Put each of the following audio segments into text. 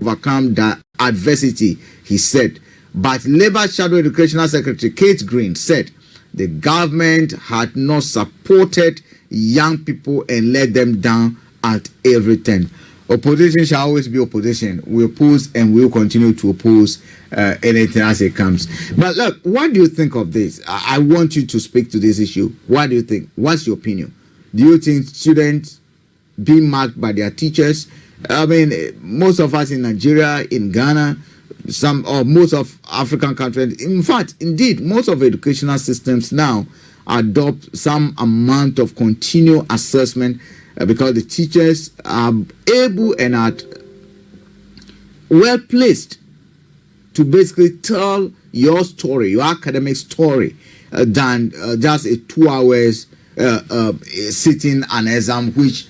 overcome the adversity, he said. But Labour Shadow Educational Secretary Kate Green said the government had not supported young people and let them down at every turn. Opposition shall always be opposition. We oppose and we will continue to oppose anything as it comes. But look, what do you think of this? I want you to speak to this issue. What do you think? What's your opinion? Do you think students being marked by their teachers? I mean, most of us in Nigeria, in Ghana, some or most of African countries, in fact, indeed, most of educational systems now adopt some amount of continual assessment because the teachers are able and are well placed to basically tell your story, your academic story, than just a 2 hours sitting an exam, which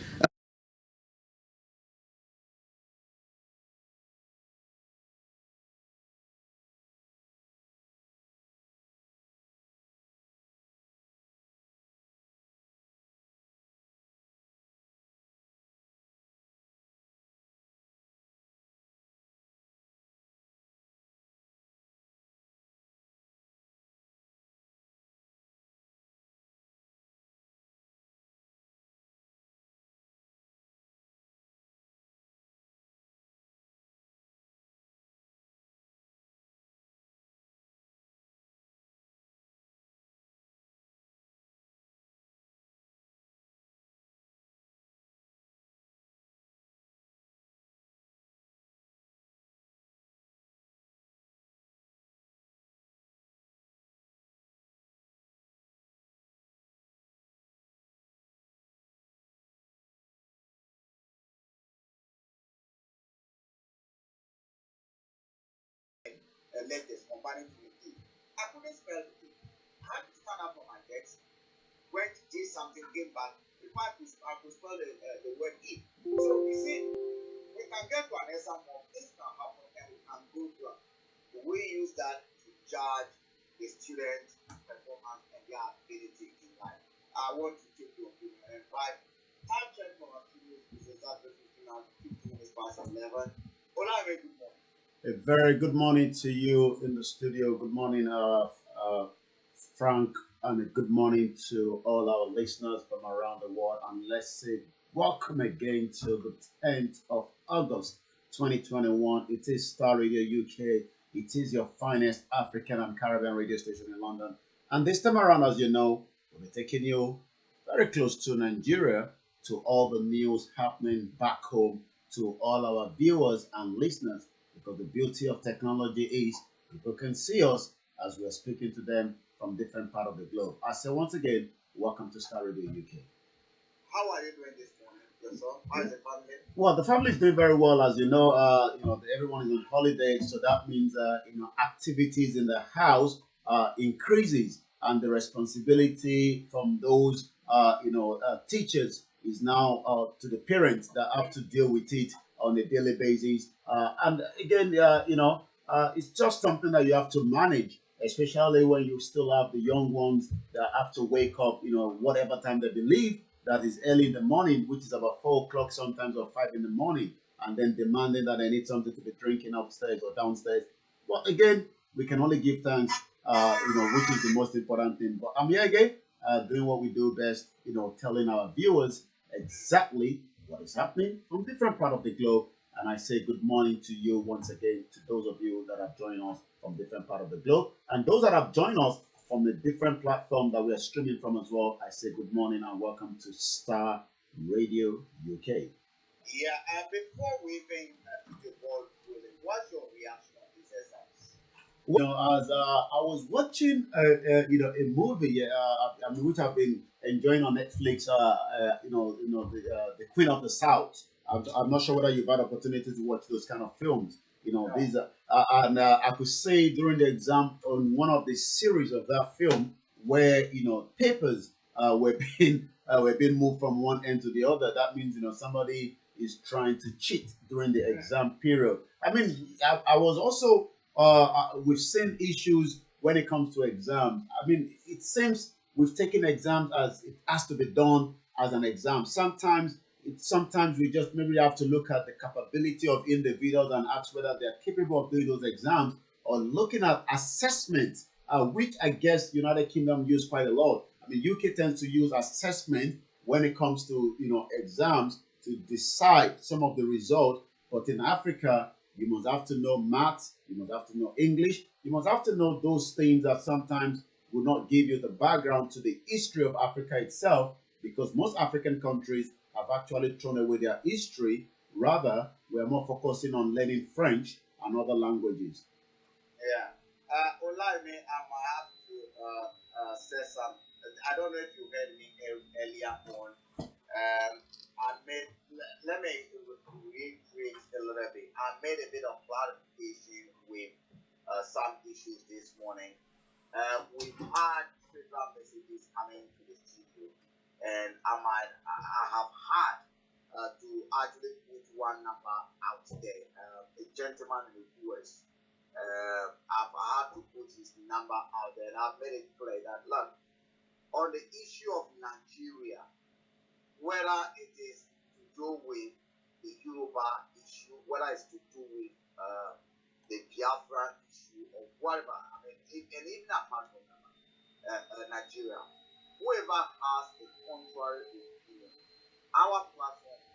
letters combining to a D. I couldn't spell the D. I had to stand up on my desk, went, did something, came back. Before I could spell the word E. So you see, we can get to an exam of this can happen and we can go through. We use that to judge the student's performance and their ability in life. I want to take your opinion and invite time check from our studios is exactly 15 minutes past 11. Olayomi, good morning. A very good morning to you in the studio. Good morning, Frank, and a good morning to all our listeners from around the world. And let's say welcome again to the 10th of August 2021. It is Starr Radio UK. It is your finest African and Caribbean radio station in London. And this time around, as you know, we'll be taking you very close to Nigeria, to all the news happening back home, to all our viewers and listeners, because the beauty of technology is people can see us as we're speaking to them from different part of the globe. I say once again, welcome to Starr Radio UK. How are you doing this morning, yourself? How is the family? Well, the family is doing very well, as you know. Everyone is on holiday, so that means activities in the house increases, and the responsibility from those teachers is now to the parents that have to deal with it on a daily basis. And again, it's just something that you have to manage, especially when you still have the young ones that have to wake up, whatever time they believe that is early in the morning, which is about 4 o'clock sometimes or 5 in the morning, and then demanding that they need something to be drinking upstairs or downstairs. But again, we can only give thanks, which is the most important thing. But I'm here again, doing what we do best, telling our viewers exactly what is happening from different part of the globe. And I say good morning to you once again, to those of you that have joined us from different part of the globe, and those that have joined us from the different platform that we are streaming from as well. I say good morning and welcome to Starr Radio UK. Yeah, and before we even put the ball rolling, what's your reaction on this exercise? Well, as I was watching, a movie, which I've been enjoying on Netflix, the Queen of the South. I'm not sure whether you've had opportunity to watch those kind of films. No. These and I could say during the exam on one of the series of that film where papers were being moved from one end to the other. That means somebody is trying to cheat during the exam period. I mean, I was also we've seen issues when it comes to exams. I mean, it seems we've taken exams as it has to be done as an exam. Sometimes sometimes we just maybe have to look at the capability of individuals and ask whether they're capable of doing those exams, or looking at assessment, which I guess United Kingdom use quite a lot. I mean, UK tends to use assessment when it comes to exams to decide some of the results. But in Africa, you must have to know maths, you must have to know English, you must have to know those things that sometimes will not give you the background to the history of Africa itself, because most African countries have actually thrown away their history. Rather, we're more focusing on learning French and other languages. Yeah. Olayomi, I might have to say some. I don't know if you heard me earlier on. I made, let me reiterate a little bit. I made a bit of clarification with some issues this morning. We've had several messages coming to the studio, and I have had to actually put one number out there. A gentleman in the US, I've had to put his number out there, and I've made it clear that look, on the issue of Nigeria, whether it is to do with the Yoruba issue, whether it's to do with the Biafran issue, or whatever, I mean, and even apart from Nigeria, whoever has a contrary opinion, our platforms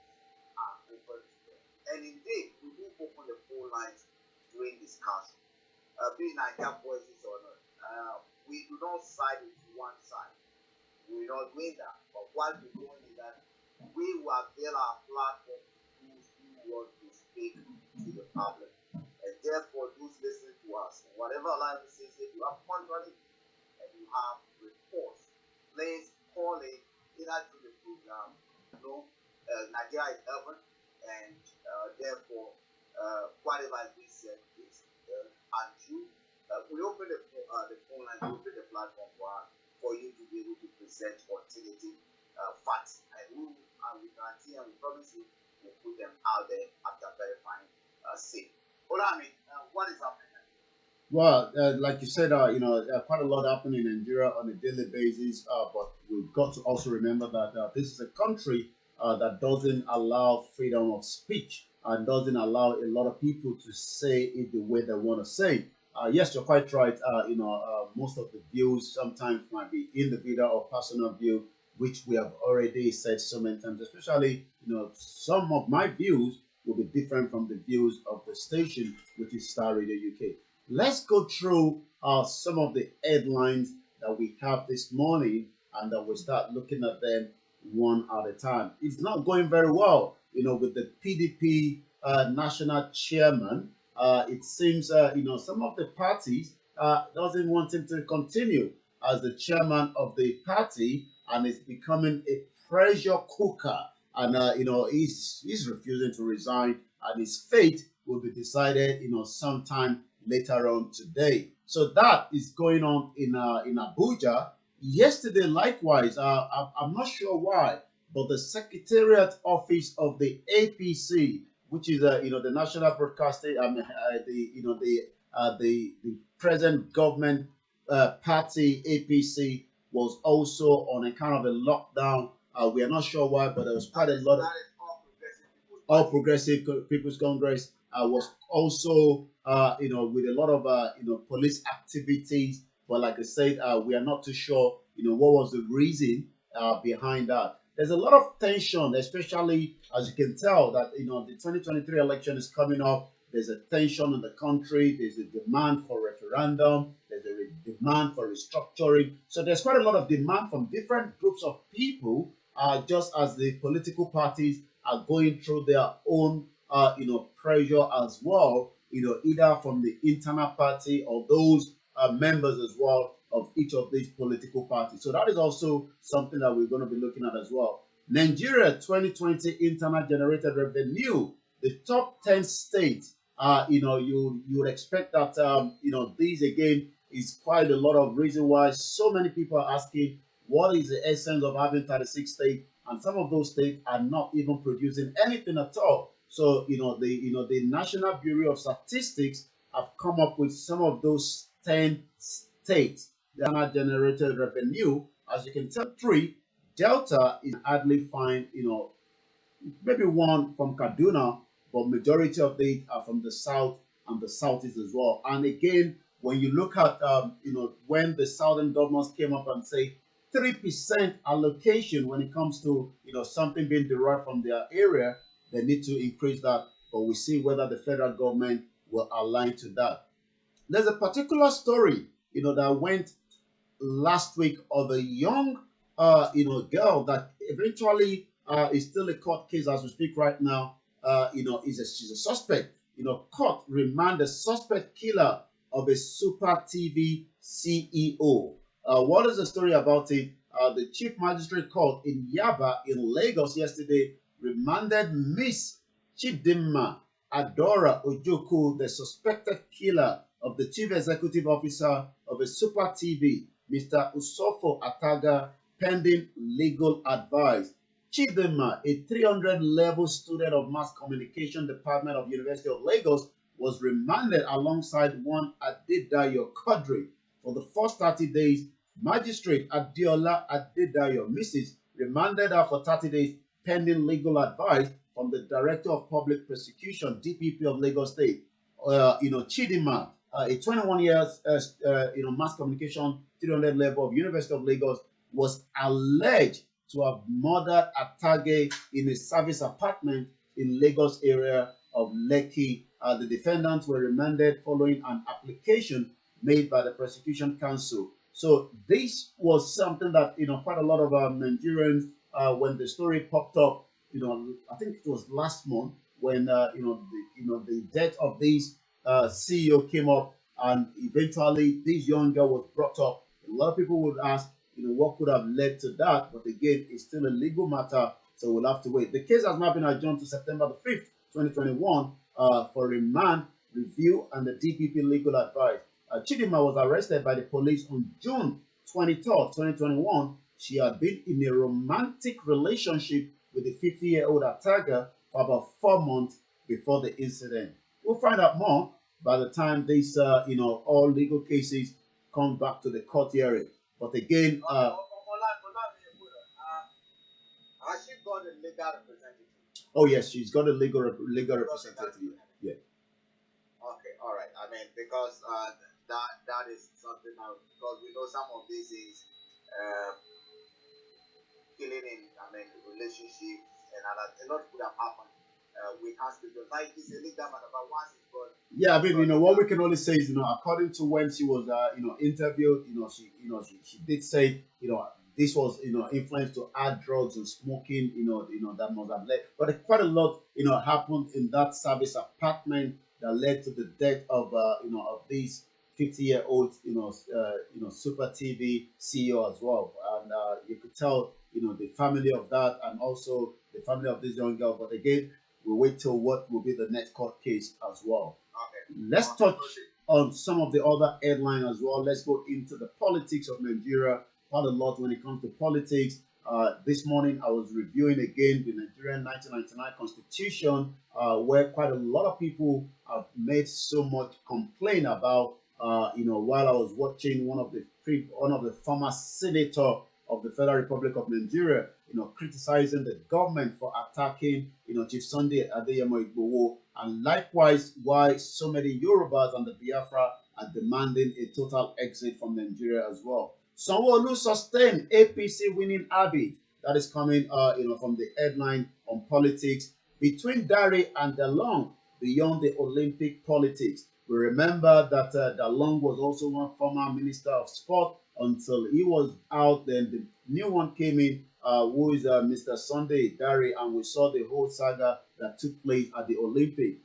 are open to them. And indeed, we do open the phone lines during discussion, be Nigeria voices or not. We do not side with one side. We're not doing that. But what we're doing is that we will avail our platform to those who want to speak to the public. And therefore, those listening to us, whatever life says, if you have contrary and you have reports, please call it either to the program. Nigeria is open, and therefore, whatever we said is untrue. We open the phone line, we open the platform for you to be able to present alternative facts, and we guarantee and we promise you we'll put them out there after verifying safe. Olayomi, what is happening? Well, like you said, quite a lot happening in Nigeria on a daily basis. But we've got to also remember that this is a country that doesn't allow freedom of speech and doesn't allow a lot of people to say it the way they want to say. Yes, you're quite right. Most of the views sometimes might be individual or personal view, which we have already said so many times. Especially, some of my views will be different from the views of the station, which is Star Radio UK. Let's go through some of the headlines that we have this morning, and then we'll start looking at them one at a time. It's not going very well, with the PDP national chairman. It seems, some of the parties doesn't want him to continue as the chairman of the party, and it's becoming a pressure cooker. And he's refusing to resign, and his fate will be decided, sometime later on today. So that is going on in Abuja. Yesterday, likewise, I'm not sure why, but the Secretariat Office of the APC, which is the National Broadcasting, the present government party APC, was also on a kind of a lockdown. We are not sure why, but there was quite a lot of All Progressive People's Congress was also, with a lot of, police activities. But like I said, we are not too sure, what was the reason behind that. There's a lot of tension, especially as you can tell that, the 2023 election is coming up. There's a tension in the country. There's a demand for referendum. There's a demand for restructuring. So there's quite a lot of demand from different groups of people, just as the political parties are going through their own, pressure as well, either from the internal party or those members as well of each of these political parties. So that is also something that we're going to be looking at as well. Nigeria 2020 internal generated revenue, the top 10 states. You would expect that these again is quite a lot of reason why so many people are asking what is the essence of having 36 states, and some of those states are not even producing anything at all. So the National Bureau of Statistics have come up with some of those 10 states that are generated revenue. As you can tell, three Delta is hardly fine, maybe one from Kaduna, but majority of it are from the south and the southeast as well. And again, when you look at when the southern governors came up and say 3% allocation when it comes to something being derived from their area, they need to increase that. But we see whether the federal government will align to that. There's a particular story that went last week of a young girl that eventually is still a court case as we speak right now. She's a suspect. Court remand the suspect killer of a Super TV CEO. What is the story about it? The Chief Magistrate Court in Yaba in Lagos yesterday remanded Miss Chidinma Adora Ojoko, the suspected killer of the Chief Executive Officer of a Super TV, Mr. Usofo Ataga, pending legal advice. Chidinma, a 300-level student of Mass Communication Department of University of Lagos, was remanded alongside one Adedayo Quadri for the first 30 days. Magistrate Adiola Adedayo, Mrs., remanded her for 30 days pending legal advice from the Director of Public Prosecution, DPP of Lagos State. Chidinma, a 21 years mass communication 300 level of University of Lagos, was alleged to have murdered Atage in a service apartment in Lagos area of Lekki. The defendants were remanded following an application made by the prosecution counsel. So this was something that quite a lot of Nigerians, when the story popped up, I think it was last month when the death of this CEO came up, and eventually this young girl was brought up. A lot of people would ask, what could have led to that? But again, it's still a legal matter, so we'll have to wait. The case has now been adjourned to September the 5th, 2021, for remand, review, and the DPP legal advice. Chidinma was arrested by the police on June 23rd, 2021. She had been in a romantic relationship with the 50-year-old Ataga for about 4 months before the incident. We'll find out more by the time these, all legal cases come back to the court hearing. But again, has she got a legal representative? oh yes, she's got a legal representative. Yeah. Okay, all right. I mean, because that is something now, because we know some of this is killing in, relationships and other. A lot could have happened. We can't speak of like it's a legal matter, but once it's gone. Yeah, I mean, what we can only say is, according to when she was, interviewed, she did say, this was, influence to add drugs and smoking, that must have led. But quite a lot, happened in that service apartment that led to the death of, of this 50-year-old, Super TV CEO as well. And you could tell, the family of that and also the family of this young girl. But again, we'll wait till what will be the next court case as well. Okay. Let's touch on some of the other headlines as well. Let's go into the politics of Nigeria. Quite a lot when it comes to politics. This morning, I was reviewing again the Nigerian 1999 Constitution, where quite a lot of people have made so much complaint about. While I was watching one of the former senator of the Federal Republic of Nigeria, criticizing the government for attacking, Chief Sunday Adeyemo Igboho, and likewise why so many Yorubas and the Biafra are demanding a total exit from Nigeria as well. Sanwo-Olu sustained APC winning Abbey. That is coming, from the headline on politics between Dari and DeLong beyond the Olympic politics. We remember that DeLong was also one former minister of sport until he was out. Then the new one came in, who is Mr. Sunday Dari, and we saw the whole saga that took place at the Olympic.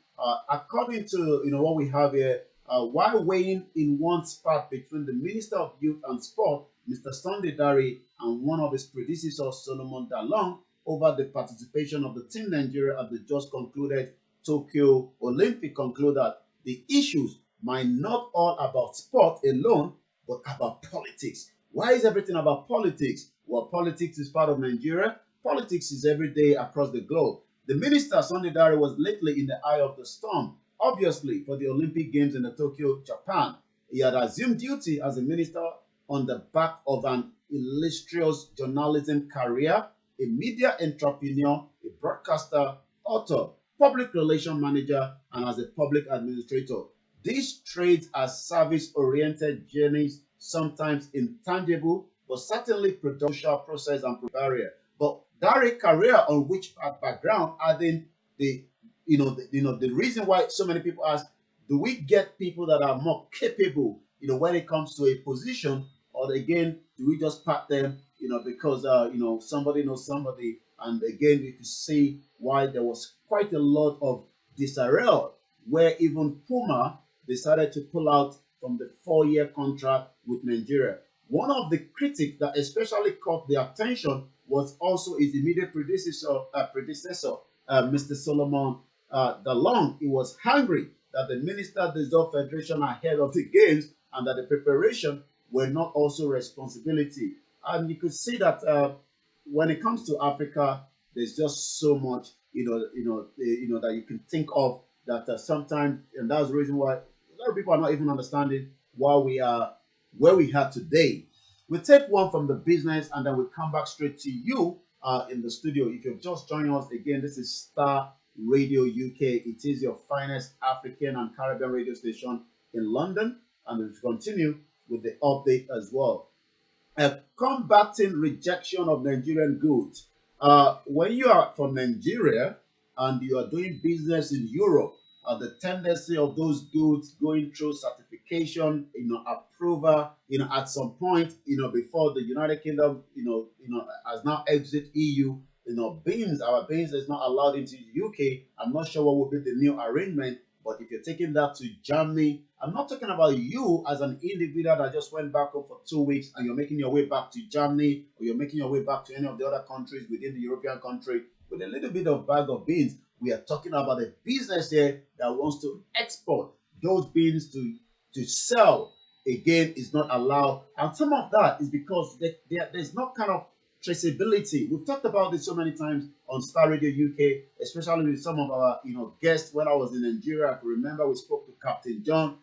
According to what we have here, while weighing in one spot between the Minister of Youth and Sport, Mr. Sunday Dari, and one of his predecessors, Solomon Dalong, over the participation of the Team Nigeria at the just concluded Tokyo Olympic, conclude that the issues might not all about sport alone, but about politics. Why is everything about politics? Well, politics is part of Nigeria. Politics is every day across the globe. The minister, Sunday Dari, was lately in the eye of the storm, obviously, for the Olympic Games in the Tokyo, Japan. He had assumed duty as a minister on the back of an illustrious journalism career, a media entrepreneur, a broadcaster, author, public relation manager, and as a public administrator. These trades are service-oriented journeys, sometimes intangible, but certainly production process and barrier. But that a career on which background adding the the reason why so many people ask, do we get people that are more capable, when it comes to a position, or again, do we just pat them, because somebody knows somebody, and again, you can see why there was quite a lot of disarray where even Puma decided to pull out from the 4-year contract with Nigeria. One of the critics that especially caught the attention was also his immediate predecessor, Mr. Solomon Dalong. He was angry that the minister dissolved federation ahead of the games and that the preparation were not also responsibility. And you could see that when it comes to Africa, there's just so much, that you can think of that sometimes, and that's the reason why a lot of people are not even understanding why we are where we are today. We take one from the business and then we come back straight to you in the studio. If you've just joined us again, this is Starr Radio UK. It is your finest African and Caribbean radio station in London, and we'll continue with the update as well. Combating rejection of Nigerian goods. When you are from Nigeria and you are doing business in Europe, the tendency of those goods going through certification, approval, at some point, before the United Kingdom, has now exit EU, our beans is not allowed into the UK. I'm not sure what will be the new arrangement, but if you're taking that to Germany, I'm not talking about you as an individual that just went back home for 2 weeks and you're making your way back to Germany, or you're making your way back to any of the other countries within the European country with a little bit of bag of beans. We are talking about a business here that wants to export those beans to sell. Again, is not allowed. And some of that is because there's no kind of traceability. We've talked about this so many times on Starr Radio UK, especially with some of our guests. When I was in Nigeria, I can remember we spoke to Captain John,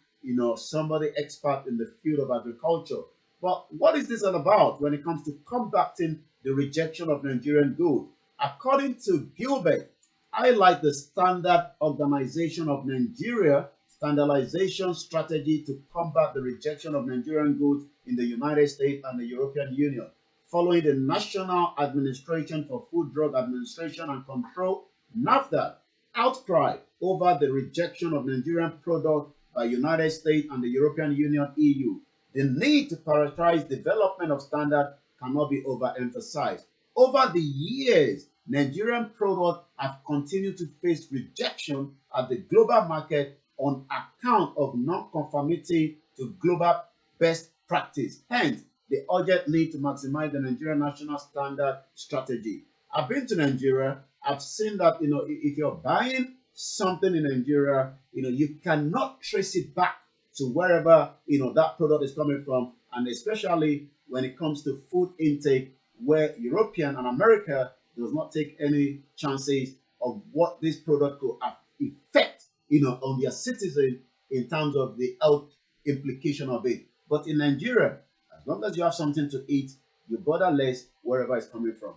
somebody expert in the field of agriculture. But what is this all about when it comes to combating the rejection of Nigerian goods? According to Gilbert, I like the Standard Organization of Nigeria standardization strategy to combat the rejection of Nigerian goods in the United States and the European Union, following the National Administration for Food, Drug Administration and Control, NAFDAC, outcry over the rejection of Nigerian products by United States and the European Union EU. The need to prioritize development of standards cannot be overemphasized. Over the years, Nigerian products have continued to face rejection at the global market on account of non-conformity to global best practice. Hence, the urgent need to maximize the Nigerian national standard strategy. I've been to Nigeria. I've seen that, if you're buying something in Nigeria, you cannot trace it back to wherever, that product is coming from. And especially when it comes to food intake, where European and America does not take any chances of what this product could affect, on their citizen in terms of the health implication of it. But in Nigeria, as long as you have something to eat, you bother less wherever it's coming from.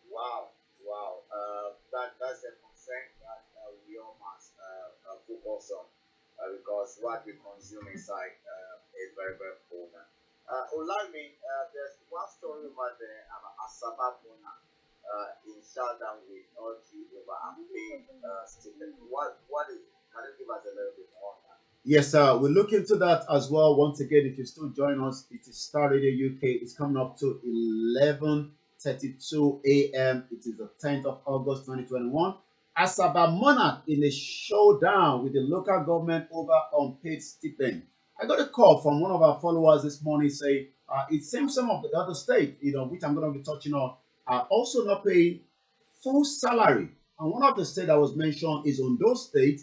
Wow, wow. That's a concern that we all must focus on because what we consume inside is very, very important. Olayomi, there's one story over there about Asaba Mona in Sheldon with Archie over unpaid stipend. What is it? Can you give us a little bit more on that? Yes, we'll look into that as well. Once again, if you still join us, it is Starr Radio UK. It's coming up to 11:32 a.m. It is the 10th of August 2021. Asaba Monarch in a showdown with the local government over unpaid stipend. I got a call from one of our followers this morning saying it seems some of the other states, which I'm going to be touching on, are also not paying full salary. And one of the states that was mentioned is Ondo State,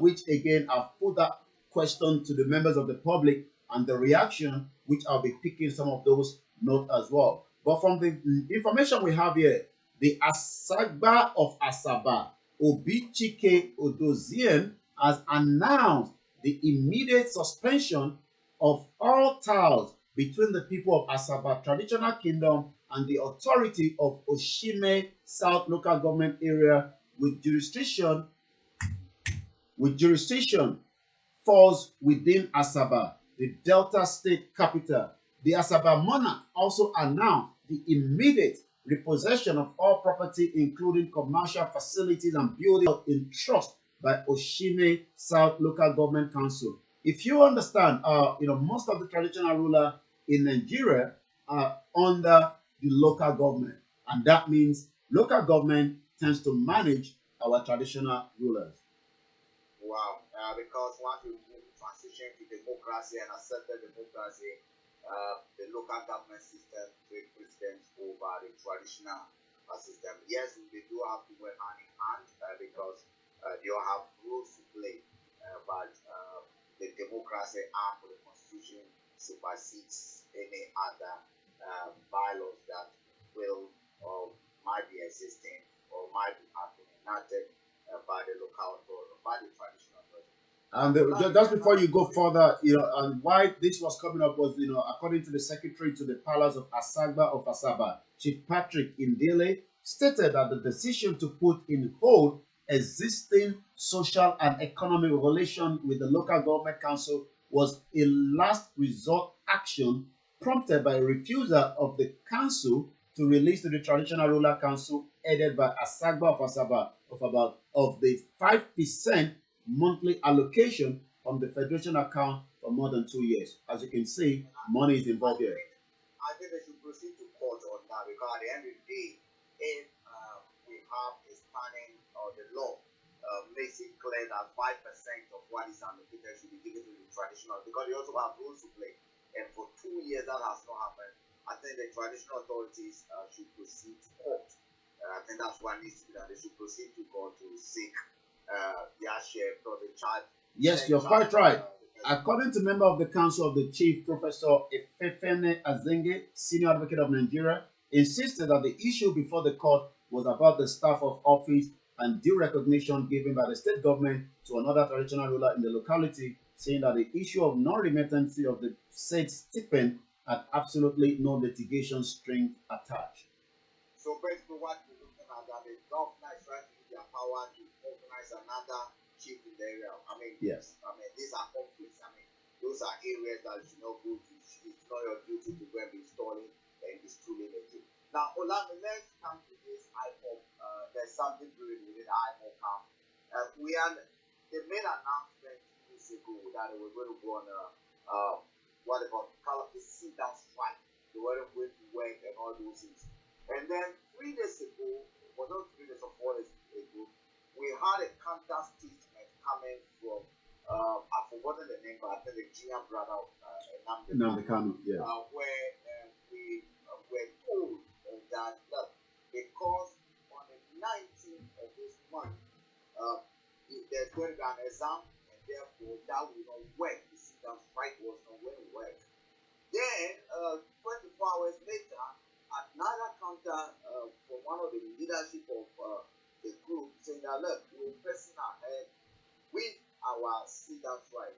which again I've put that question to the members of the public and the reaction, which I'll be picking some of those notes as well. But from the information we have here, the Asagba of Asaba, Obichike Odozien, has announced the immediate suspension of all ties between the people of Asaba Traditional Kingdom and the authority of Oshime South Local Government Area with jurisdiction falls within Asaba, the Delta State capital. The Asaba monarch also announced the immediate repossession of all property, including commercial facilities and buildings in trust by Oshime South Local Government Council. If you understand, most of the traditional ruler in Nigeria are under the local government, and that means local government tends to manage our traditional rulers. Wow. Because once we transition to democracy and accepted democracy, the local government system take precedence over the traditional system. Yes, they do have to work hand in hand because they all have rules to play, but the democracy act of the constitution supersedes any other bylaws that will or might be existing or might be happening, enacted by the local authority, by the traditional authority. And just before you go further, and why this was coming up was, according to the secretary to the Palace of Asagba of Asaba, Chief Patrick Indele, stated that the decision to put in hold existing social and economic relation with the local government council was a last resort action prompted by a refusal of the council to release to the traditional ruler council headed by Asagba of Asaba of the 5% monthly allocation from the federation account for more than 2 years. As you can see, money is involved here. I think they should proceed to court on that because at the end of the day, if we have a standing or the law makes it clear that 5% of what is allocated should be given to the traditional, because they also have rules to play. And for 2 years that has not happened. I think the traditional authorities should proceed to court. I think that's what needs to be done. They should proceed to court to seek their share for the child. Yes, you're quite right. According to member of the Council of the Chief, Professor Efefene Azenge, Senior Advocate of Nigeria, insisted that the issue before the court was about the staff of office and due recognition given by the state government to another traditional ruler in the locality, saying that the issue of non-remittancy of the said stipend had absolutely no litigation string attached. So basically what we're looking at that the governor is trying to use their power to organize another chief in the area. Yes. These are conflicts. Those are areas that you should not go to. It's not your duty to go and be installing and distilling it. Now, Olayomi, let's come to this IPOP. There's something doing with it, IPOP camp. They made an announcement 2 weeks ago that they were going to go on what they call the sit-down strike. They weren't going to work and all those things. And then 3 days ago, was not 3 days or 4 days ago, we had a counter statement coming from I've forgotten the name, but I think the junior brother of Nnamdi Kanu, yeah. Where we were told that look, because on the 19th of this month, there's going to be an exam, and therefore that will not work. The sit-down strike was not going to work. Then 24 hours later, another counter from one of the leadership of the group saying that look, we're pressing ahead with our sit-down strike.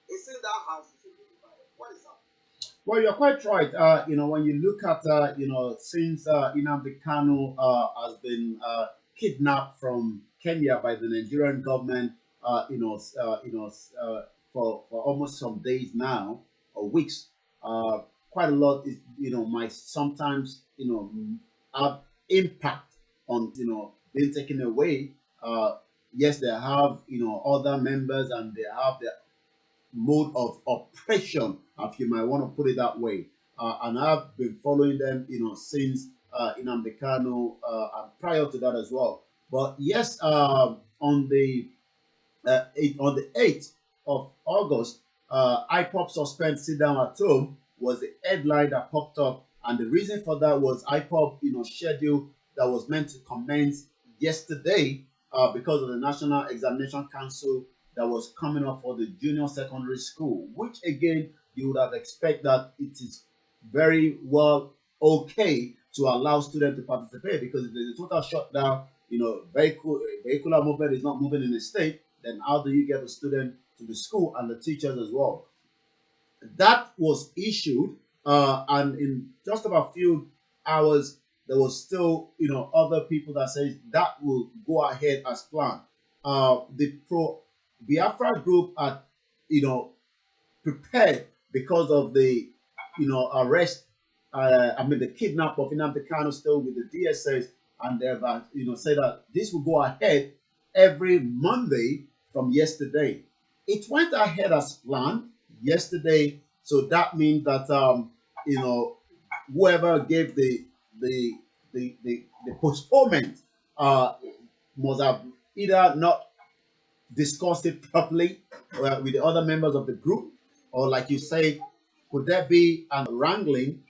It's in that house is a good divided. What is up? Well, you're quite right. When you look at, since Nnamdi Kanu has been kidnapped from Kenya by the Nigerian government, for almost some days now or weeks, quite a lot is, might sometimes, have impact on, being taken away. Yes, they have, other members and they have their mode of oppression, if you might want to put it that way. And I've been following them, since Nnamdi Kanu and prior to that as well. But yes, on the 8th of August, IPOP suspend sit down at home was the headline that popped up, and the reason for that was IPOP, schedule that was meant to commence yesterday because of the National Examination Council that was coming up for the junior secondary school, which again you would have expected that it is very well okay to allow students to participate, because if there's a total shutdown, vehicular movement is not moving in the state, then how do you get the student to the school and the teachers as well? That was issued, and in just about few hours, there was still, other people that says that will go ahead as planned. The pro Biafra group are, prepared because of the, arrest. The kidnap of Nnamdi Kanu still with the DSS, and they've, said that this will go ahead every Monday from yesterday. It went ahead as planned yesterday, so that means that whoever gave the postponement must have either not discussed it properly with the other members of the group, or like you say, could there be a wrangling?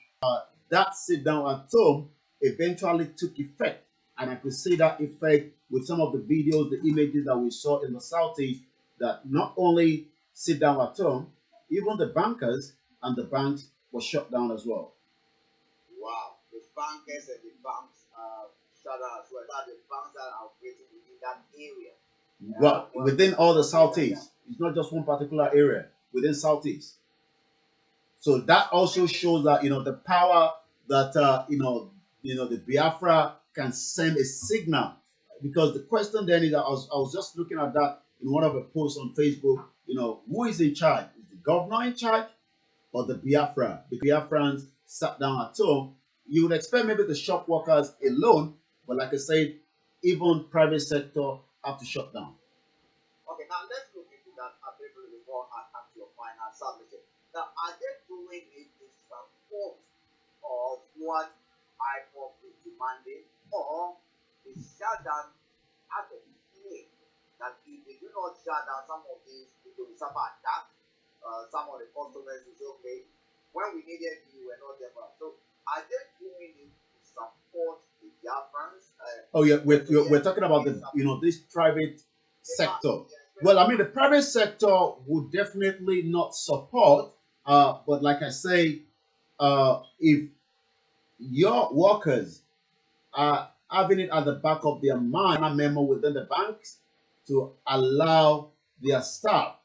That sit down at home eventually took effect, and I could see that effect with some of the videos, the images that we saw in the southeast. That not only sit down at home, even the bankers and the banks were shut down as well. Wow, the bankers and the banks shut down as well. That the banks that are operating within that area. Well, within all the southeast, it's not just one particular area within southeast. So that also shows that the power that the Biafra can send a signal. Because the question then is, I was just looking at that in one of the posts on Facebook. Who is in charge? Is the governor in charge or the Biafra? The Biafrans sat down at home. You would expect maybe the shop workers alone, but like I said, even private sector have to shut down. Okay, now let's look into that a bit before I come to your final submission. Now, are they doing it in support of what IPOP is demanding, or is shut down out of fear that if they do not shut down some of these, it will suffer attack? Some of the customers will say, okay, when we needed you, were not there. So, are they doing it to support the Biafrans? Oh yeah, we're talking about this private sector. Well, the private sector would definitely not support. But like I say, if your workers are having it at the back of their mind, a memo within the banks to allow their staff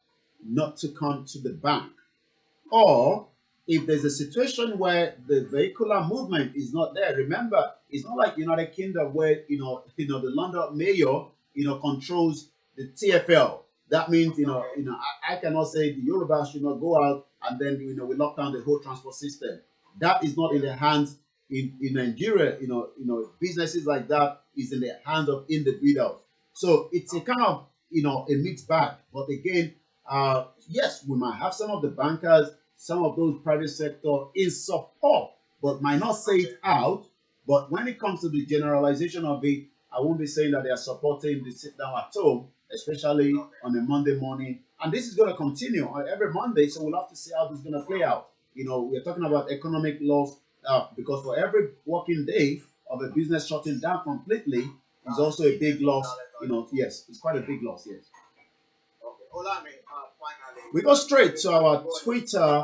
not to come to the bank, or if there's a situation where the vehicular movement is not there. Remember, it's not like United Kingdom where the London mayor controls the TFL. That means I cannot say the Yoruba should not go out, and then we lock down the whole transport system. That is not in the hands in Nigeria. Businesses like that is in the hands of individuals. So it's a kind of a mixed bag. But again, yes, we might have some of the bankers, some of those private sector in support, but might not say it out. But when it comes to the generalization of it, I won't be saying that they are supporting the sit down at home, especially on a Monday morning. And this is going to continue every Monday, so we'll have to see how this is going to play out. We're talking about economic loss, because for every working day of a business shutting down completely is also a big loss. Yes, it's quite a big loss, yes. Okay, Olayomi, finally. We go straight to our Twitter.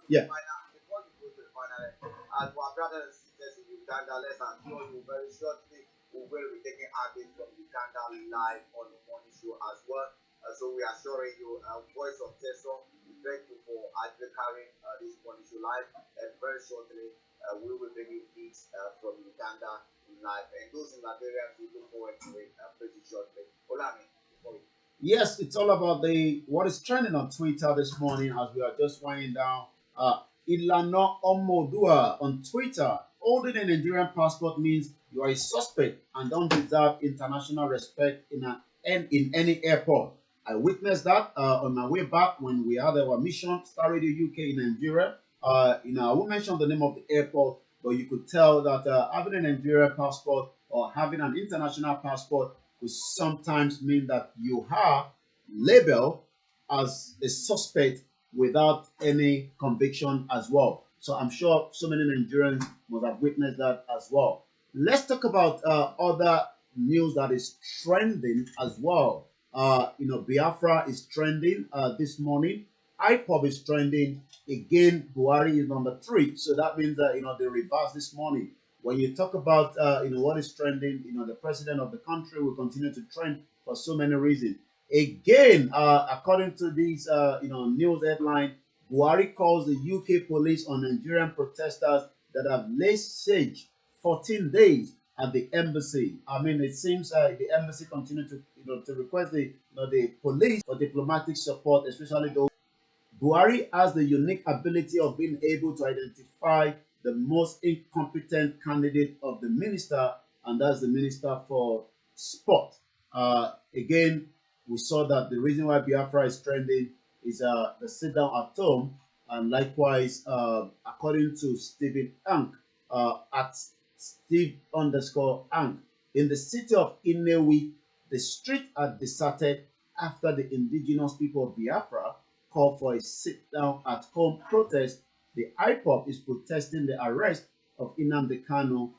Yeah. Before you go to the final, as our brothers and sisters in Uganda, let's assure you very shortly we will be taking updates from Uganda live on the morning show as well. So we are assuring you, Voice of Teso, thank you for carrying this morning show live. And very shortly, we will bring you feeds from Uganda live. And those in Liberia, we look forward to it pretty shortly. Olayomi, before we Yes, it's all about what is trending on Twitter this morning as we are just winding down. Ilana Omodua on Twitter. Holding a Nigerian passport means you are a suspect and don't deserve international respect in any airport. I witnessed that on my way back when we had our mission, Starr Radio UK in Nigeria. I won't mention the name of the airport, but you could tell that having a Nigerian passport or having an international passport could sometimes mean that you are labeled as a suspect without any conviction as well. So I'm sure so many Nigerians must have witnessed that as well. Let's talk about other news that is trending as well. Biafra is trending this morning. IPOB is trending. Again, Buhari is number 3. So that means that, they reversed this morning. When you talk about what is trending, the president of the country will continue to trend for so many reasons. Again, according to this news headline, Buhari calls the UK police on Nigerian protesters that have laid siege 14 days at the embassy. I mean, it seems the embassy continued to to request the police for diplomatic support, especially those. Buhari has the unique ability of being able to identify the most incompetent candidate of the minister, and that's the minister for sport. Again, we saw that the reason why Biafra is trending is the sit down at home, and likewise, according to Stephen Ank, at Steve underscore Ank, in the city of Inewi, the streets are deserted after the indigenous people of Biafra call for a sit-down at home protest. The IPOP is protesting the arrest of Nnamdi Kanu.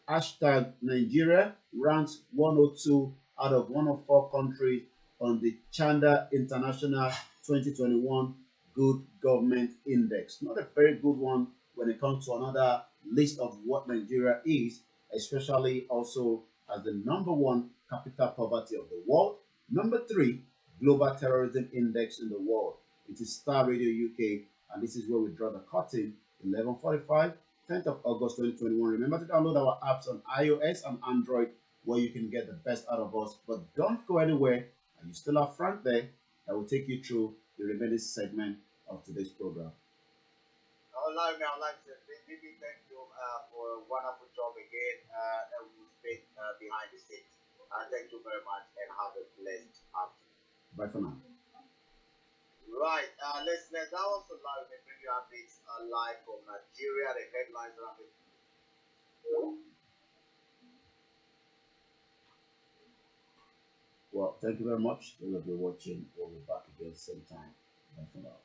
Hashtag Nigeria ranks 102 out of 104 countries on the Chanda International 2021 Good Government Index. Not a very good one when it comes to another list of what Nigeria is, especially also as the number one capital poverty of the world. Number three, Global Terrorism Index in the world. It is Starr Radio UK, and this is where we draw the curtain. 11:45, 10th of August 2021. Remember to download our apps on iOS and Android, where you can get the best out of us. But don't go anywhere, and you still have Frank there that will take you through the remaining segment of today's program. Olayomi, I'd like to really thank you for a wonderful job again that we spent behind the scenes. Thank you very much and have a blessed afternoon. Bye for now. Right, let's that was Olayomi bring you updates live from Nigeria. The headlines are up. Well, thank you very much. Those of you watching, we'll be back again same time. Bye for now.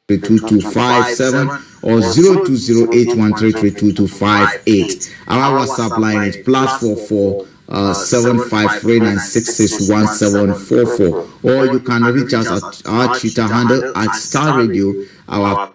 2257 or 0208133258. Our WhatsApp line is +44 75396617744, or you can reach us at our Twitter handle at Starr Radio. Our